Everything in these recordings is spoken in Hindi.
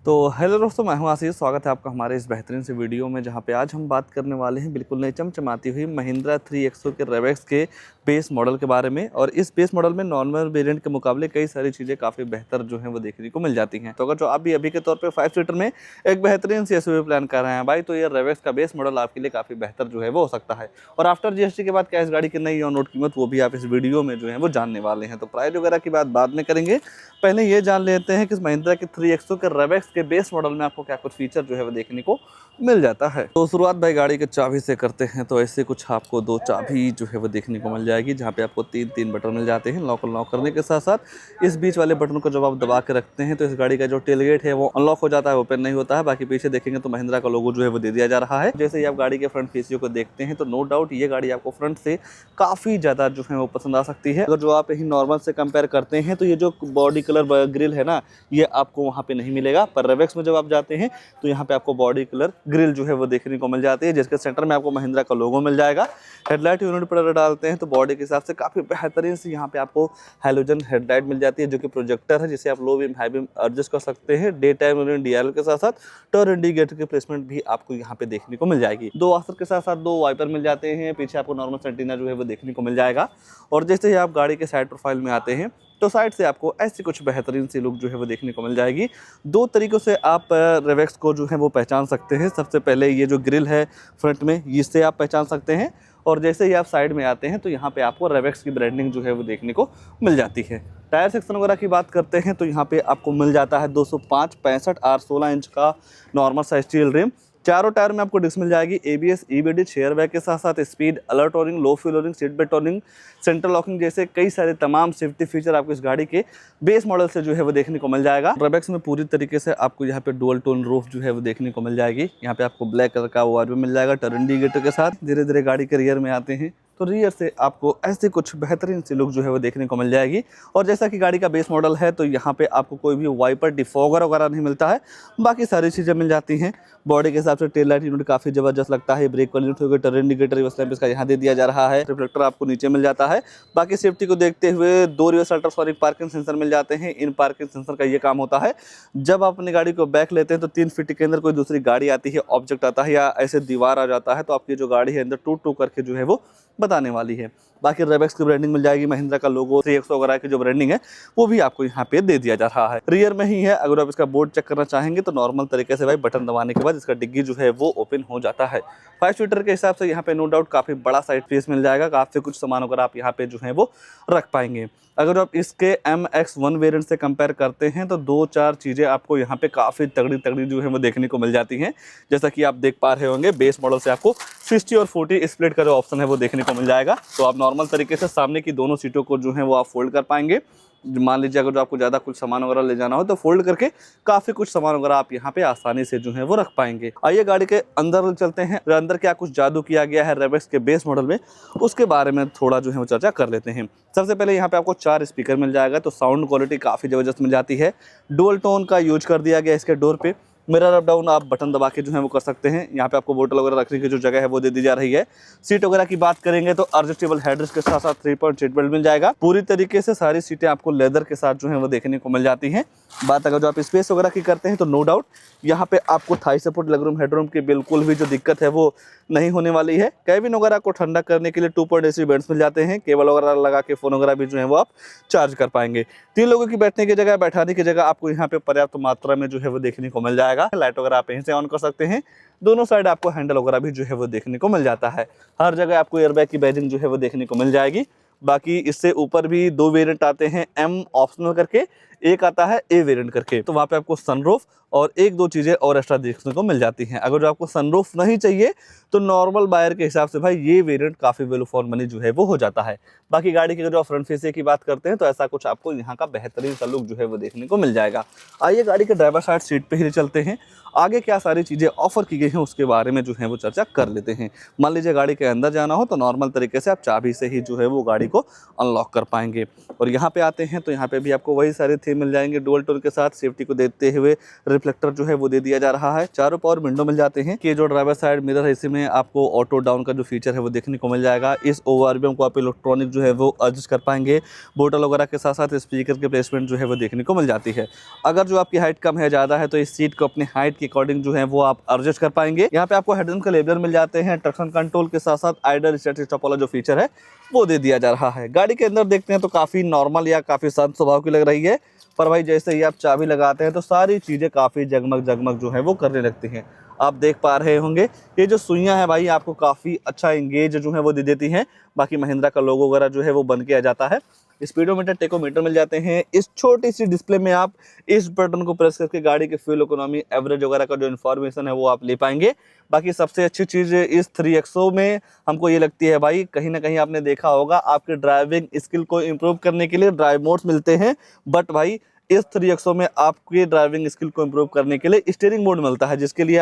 तो हेलो दोस्तों, मैं हूं आशीष। स्वागत है आपका हमारे इस बेहतरीन से वीडियो में, जहां पे आज हम बात करने वाले हैं बिल्कुल नई चमचमाती हुई महिंद्रा 3XO के रेवेक्स के बेस मॉडल के बारे में। और इस बेस मॉडल में नॉर्मल वेरिएंट के मुकाबले कई सारी चीज़ें काफ़ी बेहतर जो हैं वो देखने को मिल जाती हैं। तो अगर जो आप भी अभी के तौर पर 5 सीटर में एक बेहतरीन सी एसयूवी प्लान कर रहे हैं भाई, तो ये रेवेक्स का बेस मॉडल आपके लिए काफ़ी बेहतर जो है वो हो सकता है। और आफ्टर जीएसटी के बाद क्या इस गाड़ी की नई ऑन रोड कीमत, वो भी आप इस वीडियो में जो है वो जानने वाले हैं। तो प्राइस वगैरह की बात बाद में करेंगे, पहले ये जान लेते हैं कि इस महिंद्रा के 3XO के रेवेक्स के बेस मॉडल में आपको क्या कुछ फीचर जो है वो देखने को मिल जाता है। तो शुरुआत भाई गाड़ी के चाबी से करते हैं। तो ऐसे कुछ आपको 2 चाबी जो है वो देखने को मिल जाएगी, जहाँ पे आपको 3 बटन मिल जाते हैं। लॉक अनलॉक करने के साथ साथ इस बीच वाले बटन को जब आप दबा के रखते हैं तो इस गाड़ी का जो टेलगेट है वो अनलॉक हो जाता है, ओपन नहीं होता है। बाकी पीछे देखेंगे तो महिंद्रा का लोगो जो है वो दे दिया जा रहा है। जैसे ही आप गाड़ी के फ्रंट फेसियो को देखते हैं तो नो डाउट ये गाड़ी आपको फ्रंट से काफ़ी ज़्यादा जो है वो पसंद आ सकती है। अगर जो आप यही नॉर्मल से कंपेयर करते हैं तो ये जो बॉडी कलर ग्रिल है ना, ये आपको वहाँ पे नहीं मिलेगा। पर रेवेक्स में जब आप जाते हैं तो यहाँ पे आपको बॉडी कलर ग्रिल जो है वो देखने को मिल जाती है, जिसके सेंटर में आपको महिंद्रा का लोगो मिल जाएगा। हेडलाइट यूनिट पर अगर डालते हैं तो बॉडी के हिसाब से काफ़ी बेहतरीन से यहाँ पे आपको हैलोजन हेडलाइट मिल जाती है, जो कि प्रोजेक्टर है, जिसे आप low beam high beam adjust कर सकते हैं। डे टाइम DRL के साथ साथ टर्न इंडिकेटर की प्लेसमेंट भी आपको यहाँ पे देखने को मिल जाएगी। 2 वाशर के साथ साथ 2 वाइपर मिल जाते हैं। पीछे आपको नॉर्मल सेंटीना जो है वो देखने को मिल जाएगा। और जैसे ही आप गाड़ी के साइड प्रोफाइल में आते हैं तो साइड से आपको ऐसी कुछ बेहतरीन सी लुक जो है वो देखने को मिल जाएगी। 2 तरीक़ों से आप रेवेक्स को जो है वो पहचान सकते हैं। सबसे पहले ये जो ग्रिल है फ्रंट में, इससे आप पहचान सकते हैं। और जैसे ही आप साइड में आते हैं तो यहाँ पे आपको रेवेक्स की ब्रांडिंग जो है वो देखने को मिल जाती है। टायर सेक्शन वगैरह की बात करते हैं तो यहाँ पे आपको मिल जाता है 205 65 और 16 इंच का नॉर्मल साइज स्टील रिम। चारों टायर में आपको डिस्क मिल जाएगी। ABS EBD शेयर बैग के साथ साथ स्पीड अलर्ट वार्निंग, लो fuel warning, seat belt warning, central locking जैसे कई सारे तमाम सेफ्टी फीचर आपको इस गाड़ी के बेस मॉडल से जो है वो देखने को मिल जाएगा। रेवेक्स में पूरी तरीके से आपको यहाँ पे डुअल टोन रूफ जो है वो देखने को मिल जाएगी। यहाँ पे आपको ब्लैक कलर का वो भी मिल जाएगा टर्न इंडिकेटर के साथ। धीरे धीरे गाड़ी के रियर में आते हैं तो रियर से आपको ऐसे कुछ बेहतरीन सी लुक जो है वो देखने को मिल जाएगी। और जैसा कि गाड़ी का बेस मॉडल है तो यहाँ पे आपको कोई भी वाइपर डिफॉगर वगैरह नहीं मिलता है, बाकी सारी चीज़ें मिल जाती हैं। बॉडी के हिसाब से टेल लाइट यूनिट काफ़ी ज़बरदस्त लगता है। ब्रेक वाली यूनिट हो गई, टर्न इंडिकेटर इसका यहाँ दे दिया जा रहा है। रिफ्लेक्टर आपको नीचे मिल जाता है। बाकी सेफ्टी को देखते हुए 2 रिवर्स अल्ट्रासोनिक पार्किंग सेंसर मिल जाते हैं। इन पार्किंग सेंसर का ये काम होता है, जब आप अपनी गाड़ी को बैक लेते हैं तो 3 फीट के अंदर कोई दूसरी गाड़ी आती है, ऑब्जेक्ट आता है या ऐसे दीवार आ जाता है तो आपकी जो गाड़ी है अंदर टूट टूट करके जो है वो बताने वाली है। बाकी रेवेक्स की ब्रांडिंग मिल जाएगी। महिंद्रा का लोगो 3XO वगैरह की जो ब्रांडिंग है वो भी आपको यहाँ पे दे दिया जा रहा है। रियर में ही है। अगर आप इसका बोर्ड चेक करना चाहेंगे तो नॉर्मल तरीके से भाई बटन दबाने के बाद इसका डिग्गी जो है वो ओपन हो जाता है। 5 सीटर के हिसाब से यहाँ पे नो डाउट काफ़ी बड़ा साइड स्पेस मिल जाएगा। काफ़ी कुछ सामान वगैरह आप यहाँ पे जो है वो रख पाएंगे। अगर आप इसके MX1 वेरिएंट से कंपेयर करते हैं तो 2-4 चीज़ें आपको यहाँ पे काफ़ी तगड़ी तगड़ी जो है वो देखने को मिल जाती हैं। जैसा कि आप देख पा रहे होंगे, बेस मॉडल से आपको 60 और 40 स्प्लिट का जो ऑप्शन है वो देखने को मिल जाएगा। तो आप नॉर्मल तरीके से सामने की दोनों सीटों को जो है वो आप फोल्ड कर पाएंगे। मान लीजिए अगर जो आपको ज़्यादा कुछ सामान वगैरह ले जाना हो तो फोल्ड करके काफ़ी कुछ सामान वगैरह आप यहाँ पे आसानी से जो है वो रख पाएंगे। आइए गाड़ी के अंदर चलते हैं। अंदर क्या कुछ जादू किया गया है रेवेक्स के बेस मॉडल में, उसके बारे में थोड़ा जो है वो चर्चा कर लेते हैं। सबसे पहले यहाँ पे आपको 4 स्पीकर मिल जाएगा, तो साउंड क्वालिटी काफ़ी ज़बरदस्त मिल जाती है। डुअल टोन का यूज कर दिया गया इसके डोर पे। मिरर अप डाउन आप बटन दबा के जो है वो कर सकते हैं। यहाँ पे आपको बोतल वगैरह रखने की जो जगह है वो दे दी जा रही है। सीट वगैरह की बात करेंगे तो एडजस्टेबल हेडरेस्ट के साथ साथ 3 पॉइंट सीट बेल्ट मिल जाएगा। पूरी तरीके से सारी सीटें आपको लेदर के साथ जो है वो देखने को मिल जाती हैं। बात अगर जो आप स्पेस वगैरह की करते हैं तो नो डाउट यहाँ पे आपको थाई सपोर्ट, लेगरूम, हेडरूम की बिल्कुल भी जो दिक्कत है वो नहीं होने वाली है। कैबिन वगैरह को ठंडा करने के लिए 2 पॉइंट AC वेंट्स मिल जाते हैं। केबल वगैरह लगा के फ़ोन वगैरह भी जो है वो आप चार्ज कर पाएंगे। 3 लोगों की बैठने की जगह, बैठाने की जगह आपको यहाँ पे पर्याप्त मात्रा में जो है वो देखने को मिल जाएगा। लाइट वगैरह आप यहीं से ऑन कर सकते हैं। दोनों साइड आपको हैंडल वगैरह भी जो है वो देखने को मिल जाता है। हर जगह आपको एयरबैग की बैजिंग जो है वो देखने को मिल जाएगी। बाकी इससे ऊपर भी 2 वेरिएंट आते हैं, M ऑप्शनल करके, एक आता है A वेरिएंट करके। तो वहाँ पे आपको सनरूफ और 1-2 चीज़ें और एक्स्ट्रा देखने को मिल जाती हैं। अगर जो आपको सनरूफ नहीं चाहिए तो नॉर्मल बायर के हिसाब से भाई ये वेरिएंट काफ़ी वैल्यू फॉर मनी जो है वो हो जाता है। बाकी गाड़ी की अगर जो फ्रंट फेसिंग की बात करते हैं तो ऐसा कुछ आपको यहाँ का बेहतरीन सा लुक जो है वो देखने को मिल जाएगा। आइए गाड़ी के ड्राइवर साइड सीट पे ही चलते हैं। आगे क्या सारी चीज़ें ऑफर की गई हैं उसके बारे में जो है वो चर्चा कर लेते हैं। मान लीजिए गाड़ी के अंदर जाना हो तो नॉर्मल तरीके से आप चाबी से ही जो है वो गाड़ी को अनलॉक कर पाएंगे। और यहाँ पे आते हैं तो यहाँ पे भी आपको वही सारे एसी मिल जाएंगे डुअल टोन के साथ, सेफ्टी को देते हुए रिफ्लेक्टर जो है वो दे दिया जा रहा है। चारों पावर विंडो मिल जाते हैं कि जो ड्राइवर साइड मिरर है इसी में आपको ऑटो डाउन का जो फीचर है वो देखने को मिल जाएगा। इस ओवरव्यू को आप इलेक्ट्रॉनिक जो है वो एडजस्ट कर पाएंगे। बोतल वगैरह के साथ साथ स्पीकर के प्लेसमेंट जो है वो देखने को मिल जाती है। अगर जो आपकी हाइट कम है ज़्यादा है तो इस सीट को अपनी हाइट के अकॉर्डिंग जो है वो आप एडजस्ट कर पाएंगे। यहाँ पे आपको हेडरूम के लेवलर मिल जाते हैं। ट्रैक्शन कंट्रोल के साथ साथ आइडल स्टार्ट स्टॉप वाला जो फीचर है वो दे दिया जा रहा है। गाड़ी के अंदर देखते हैं तो काफ़ी नॉर्मल या काफ़ी शांत स्वभाव की लग रही है, पर भाई जैसे ही आप चाबी लगाते हैं तो सारी चीज़ें काफ़ी जगमग जगमग जो है वो करने लगती हैं। आप देख पा रहे होंगे ये जो सुइयां है भाई आपको काफ़ी अच्छा इंगेज जो है वो दे देती हैं। बाकी महिंद्रा का लोगो वगैरह जो है वो बन के आ जाता है। स्पीडोमीटर टेकोमीटर मिल जाते हैं। इस छोटी सी डिस्प्ले में आप इस बटन को प्रेस करके गाड़ी के फ्यूल इकोनॉमी एवरेज वगैरह का जो इन्फॉर्मेशन है वो आप ले पाएंगे। बाकी सबसे अच्छी चीज़ इस 3XO में हमको ये लगती है भाई, कहीं ना कहीं आपने देखा होगा आपके ड्राइविंग स्किल को इम्प्रूव करने के लिए ड्राइव मोड्स मिलते हैं, बट भाई इस 3XO में आपके ड्राइविंग स्किल को इम्प्रूव करने के लिए स्टीयरिंग मोड मिलता है, जिसके लिए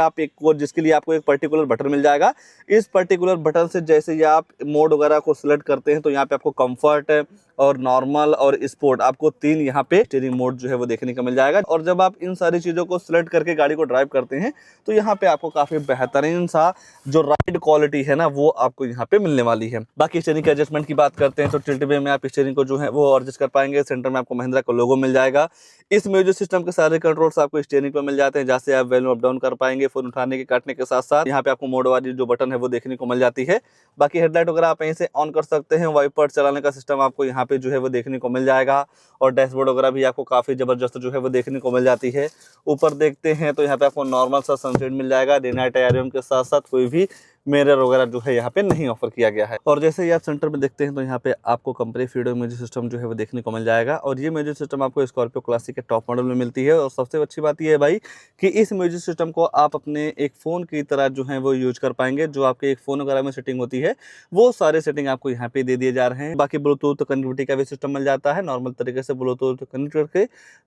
आपको एक पर्टिकुलर बटन मिल जाएगा। इस पर्टिकुलर बटन से जैसे ही आप मोड वगैरह को सिलेक्ट करते हैं तो यहाँ पे आपको कंफर्ट और नॉर्मल और स्पोर्ट, आपको 3 यहाँ पे स्टीयरिंग मोड जो है वो देखने को मिल जाएगा। और जब आप इन सारी चीज़ों को सिलेक्ट करके गाड़ी को ड्राइव करते हैं तो यहाँ पे आपको काफ़ी बेहतरीन सा जो राइड क्वालिटी है ना वो आपको यहाँ पे मिलने वाली है। बाकी स्टीयरिंग के एडजस्टमेंट की बात करते हैं तो टिल्ट वे में आप स्टीयरिंग को जो है वो एडजस्ट कर पाएंगे। सेंटर में आपको महिंद्रा का लोगो मिल जाएगा। इस म्यूजिक सिस्टम के सारे कंट्रोल्स आपको स्टीयरिंग पे मिल जाते हैं, जहाँ से आप वैल्यू अप डाउन कर पाएंगे फोन उठाने के काटने के साथ साथ। यहाँ पे आपको मोड वाली जो बटन है वो देखने को मिल जाती है। बाकी हेडलाइट वगैरह आप यहीं से ऑन कर सकते हैं। वाइपर चलाने का सिस्टम आपको यहाँ पे जो है वो देखने को मिल जाएगा और डैशबोर्ड वगैरह भी आपको काफ़ी ज़बरदस्त जो है वो देखने को मिल जाती है। ऊपर देखते हैं तो यहाँ पे आपको नॉर्मल सा सनसेट मिल जाएगा। डे नाइट एरियम के साथ साथ कोई भी मिरर वगैरह जो है यहाँ पे नहीं ऑफर किया गया है। और जैसे ही आप सेंटर में देखते हैं तो यहाँ पे आपको कंपनी फीडर म्यूजिक सिस्टम जो है वो देखने को मिल जाएगा। और ये म्यूजिक सिस्टम आपको स्कॉर्पियो क्लासिक के टॉप मॉडल में मिलती है। और सबसे अच्छी बात यह है भाई कि इस म्यूजिक सिस्टम को आप अपने एक फ़ोन की तरह जो है वो यूज कर पाएंगे। जो आपके एक फ़ोन वगैरह में सेटिंग होती है वो सारे सेटिंग आपको यहाँ पे दे दिए जा रहे हैं। बाकी ब्लूटूथ कनेक्टिविटी का भी सिस्टम मिल जाता है। नॉर्मल तरीके से ब्लूटूथ कनेक्ट करके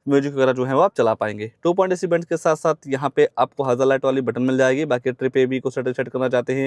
म्यूजिक वगैरह जो है वो आप चला पाएंगे। 2.AC बैंड के साथ साथ यहाँ पे आपको हज़र लाइट वाली बटन मिल जाएगी। बाकी ट्रिप AB को सेट करना चाहते हैं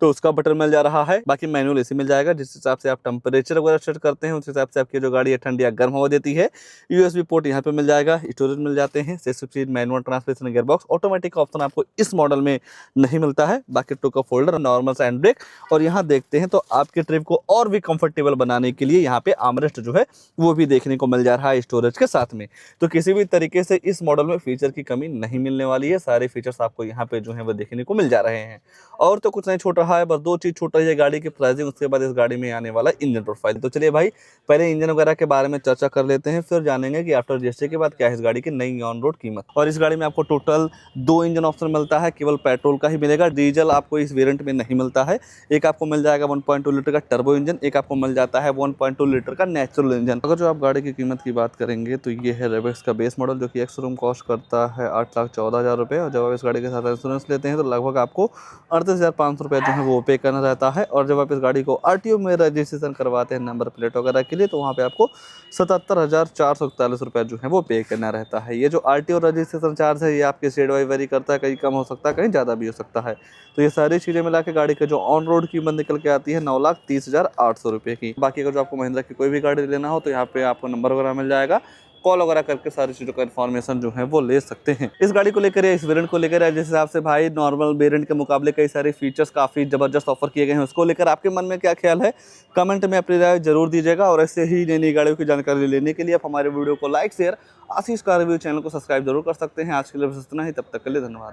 तो उसका बटन मिल जा रहा है। बाकी मैनुअल एसी मिल जाएगा, जिस हिसाब से आप टेम्परेचर वगैरह सेट करते हैं उस हिसाब से आपकी जो गाड़ी है ठंडी या गर्म हवा देती है। USB पोर्ट यहाँ पे मिल जाएगा। स्टोरेज मिल जाते हैं। 6 speed manual transmission gearbox. Automatic option आपको इस मॉडल में नहीं मिलता है। बाकी टू कप होल्डर, नॉर्मल सा हैंड ब्रेक। और यहाँ देखते हैं तो आपके ट्रिप को और भी कंफर्टेबल बनाने के लिए यहाँ पे आर्मरेस्ट जो है वो भी देखने को मिल जा रहा है स्टोरेज के साथ में। तो किसी भी तरीके से इस मॉडल में फीचर की कमी नहीं मिलने वाली है। सारे फीचर्स आपको यहाँ पे जो है वो देखने को मिल जा रहे हैं। और तो कुछ नहीं छूट रहा है, बस 2 चीज़ छूट रही है, गाड़ी की प्राइसिंग, उसके बाद इस गाड़ी में आने वाला इंजन प्रोफाइल। तो चलिए भाई पहले इंजन वगैरह के बारे में चर्चा कर लेते हैं, फिर जानेंगे कि आफ्टर जीएसटी के बाद क्या है इस गाड़ी की नई ऑन रोड कीमत। और इस गाड़ी में आपको टोटल 2 इंजन ऑप्शन मिलता है। केवल पेट्रोल का ही मिलेगा, डीजल आपको इस वेरिएंट में नहीं मिलता है। एक आपको मिल जाएगा 1.2 लीटर का टर्बो इंजन, एक आपको मिल जाता है 1.2 लीटर का नेचुरल इंजन। अगर जो आप गाड़ी की कीमत की बात करेंगे तो ये है रेवेक्स का बेस मॉडल, जो कि एक्स-शोरूम कॉस्ट करता है 8,14,000 रुपये। और जब आप इस गाड़ी के साथ इंश्योरेंस लेते हैं तो लगभग आपको 38,500 रुपये जो है वो पे करना रहता है। और जब आप इस गाड़ी को RTO में रजिस्ट्रेशन करवाते हैं नंबर प्लेट वगैरह के लिए तो वहाँ पे आपको 77,441 रुपये जो है वो पे करना रहता है। ये जो RTO रजिस्ट्रेशन चार्ज है ये आपके स्टेट वाइज वेरी करता है, कहीं कम हो सकता है कहीं ज़्यादा भी हो सकता है। तो ये सारी चीज़ें मिला के गाड़ी के जो ऑन रोड कीमत निकल के आती है 9,30,800 रुपये की। बाकी अगर जो आपको महिंद्रा की कोई भी गाड़ी लेना हो तो यहाँ पे आपको नंबर वगैरह मिल जाएगा, कॉल वगैरह करके सारी चीज़ों का इन्फॉर्मेशन जो है वो ले सकते हैं। इस गाड़ी को लेकर या इस वेरिएंट को लेकर जिस हिसाब से भाई नॉर्मल वेरिएंट के मुकाबले कई सारे फीचर्स काफ़ी ज़बरदस्त ऑफर किए गए हैं, उसको लेकर आपके मन में क्या ख्याल है कमेंट में अपनी राय जरूर दीजिएगा। और ऐसे ही नई नई गाड़ियों की जानकारी लेने के लिए आप हमारे वीडियो को लाइक शेयर आशीष कार रिव्यू चैनल को सब्सक्राइब जरूर कर सकते हैं। आज के लिए बस इतना ही, तब तक के लिए धन्यवाद।